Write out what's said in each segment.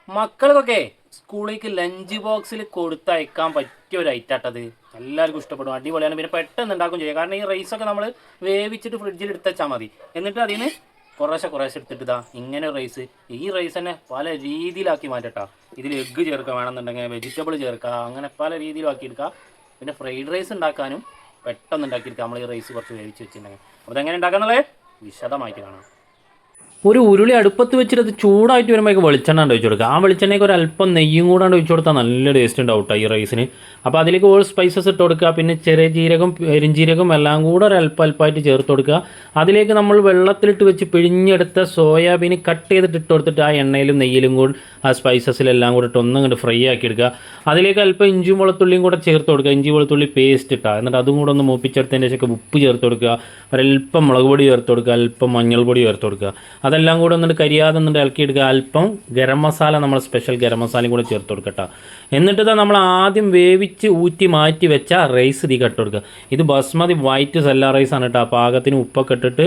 മക്കൾക്കൊക്കെ സ്കൂളിലേക്ക് ലഞ്ച് ബോക്സിൽ കൊടുത്തയക്കാൻ പറ്റിയ ഒരു ഐറ്റാട്ടത്. എല്ലാവർക്കും ഇഷ്ടപ്പെടും, അടിപൊളിയാണ്. പിന്നെ പെട്ടെന്ന് ഉണ്ടാക്കും ചെയ്യാം. കാരണം ഈ റൈസൊക്കെ നമ്മൾ വേവിച്ചിട്ട് ഫ്രിഡ്ജിൽ എടുത്ത് വെച്ചാൽ മതി. എന്നിട്ട് അതിന് കുറേശ്ശെ എടുത്തിട്ട് ഇങ്ങനെ റൈസ്, ഈ റൈസ് തന്നെ പല രീതിയിലാക്കി മാറ്റട്ടാ. ഇതിൽ എഗ്ഗ് ചേർക്കുക വേണമെന്നുണ്ടെങ്കിൽ, വെജിറ്റബിൾ ചേർക്കുക, അങ്ങനെ പല രീതിയിലാക്കി എടുക്കുക. പിന്നെ ഫ്രൈഡ് റൈസ് ഉണ്ടാക്കാനും പെട്ടെന്ന് ഉണ്ടാക്കിയെടുക്കുക. നമ്മൾ ഈ റൈസ് കുറച്ച് വേവിച്ച് വെച്ചിട്ടുണ്ടെങ്കിൽ. അപ്പോൾ അതെങ്ങനെ ഉണ്ടാക്കാന്നുള്ളത് വിശദമായിട്ട് കാണാം. ഒരു ഉരുളി അടുപ്പത്ത് വെച്ചിട്ട് അത് ചൂടായിട്ട് വരുമ്പോഴേക്ക് വെളിച്ചെണ്ണ ഒഴിച്ചു കൊടുക്കുക. ആ വെളിച്ചെണ്ണയ്ക്ക് ഒരു അല്പം നെയ്യും കൂടെ ഒഴിച്ചു കൊടുത്താൽ നല്ല ടേസ്റ്റ് ഉണ്ടാവും കേട്ടോ ഈ റൈസിന്. അപ്പോൾ അതിലേക്ക് ഓൾ സ്പൈസസ് ഇട്ട് കൊടുക്കുക. പിന്നെ ചെറിയ ജീരകം, പെരിഞ്ജീരകം എല്ലാം കൂടെ ഒരു അല്പമായിട്ട് ചേർത്ത് കൊടുക്കുക. അതിലേക്ക് നമ്മൾ വെള്ളത്തിലിട്ട് വെച്ച് പിഴിഞ്ഞെടുത്ത സോയാബീൻ കട്ട് ചെയ്തിട്ട് ഇട്ട് കൊടുത്തിട്ട് ആ എണ്ണയിലും നെയ്യിലും കൂടി ആ സ്പൈസസിലെല്ലാം കൂടെ ഇട്ട് ഒന്നും കണ്ട് ഫ്രൈ ആക്കി എടുക്കുക. അതിലേക്ക് അല്പം ഇഞ്ചി വെളുത്തുള്ളിയും കൂടെ ചേർത്ത് കൊടുക്കുക. ഇഞ്ചി വെളുത്തുള്ളി പേസ്റ്റ് ഇട്ടാൽ എന്നിട്ട് അതും കൂടെ ഒന്ന് മൂപ്പിച്ചെടുത്തതിന് ശേഷം ഉപ്പ് ചേർത്ത് കൊടുക്കുക. ഒരല്പം മുളക് പൊടി ചേർത്ത് കൊടുക്കുക, അല്പം മഞ്ഞൾപ്പൊടി ചേർത്ത് കൊടുക്കുക. അതെല്ലാം കൂടെ ഒന്നിട്ട് കരിയാതെ ഒന്നിട്ട് ഇളക്കിയെടുക്കുക. അല്പം ഗരം മസാല, നമ്മൾ സ്പെഷ്യൽ ഗരം മസാലയും കൂടെ ചേർത്ത് കൊടുക്കട്ടോ. എന്നിട്ട് നമ്മൾ ആദ്യം വേവിച്ച് ഊറ്റി മാറ്റി വെച്ച റൈസ് ഇതിൽ ഇട്ട് കൊടുക്കുക. ഇത് ബസ്മതി വൈറ്റ് സെല്ല റൈസാണ് കേട്ടോ. പാകത്തിന് ഉപ്പൊക്കെ ഇട്ടിട്ട്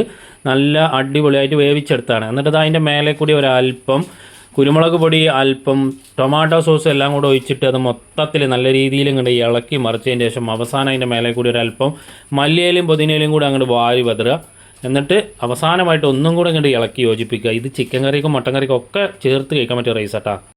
നല്ല അടിപൊളിയായിട്ട് വേവിച്ചെടുത്താണ്. എന്നിട്ട് അതിൻ്റെ മേലെ കൂടി ഒരല്പം കുരുമുളക് പൊടി, അല്പം ടൊമാറ്റോ സോസ് എല്ലാം കൂടെ ഒഴിച്ചിട്ട് അത് മൊത്തത്തിൽ നല്ല രീതിയിൽ ഇങ്ങോട്ട് ഇളക്കി മറിച്ചതിന് ശേഷം അവസാനം അതിൻ്റെ മേലെ കൂടി ഒരല്പം മല്ലിയിലും പുതിനയിലും കൂടി അങ്ങോട്ട് വാരി വെതറുക. എന്നിട്ട് അവസാനമായിട്ട് ഒന്നും കൂടെ ഇങ്ങോട്ട് ഇളക്കി യോജിപ്പിക്കുക. ഇത് ചിക്കൻ കറിക്കും മട്ടൻ കറിക്കും ഒക്കെ ചേർത്ത് കഴിക്കാൻ പറ്റിയ റൈസാട്ടാ.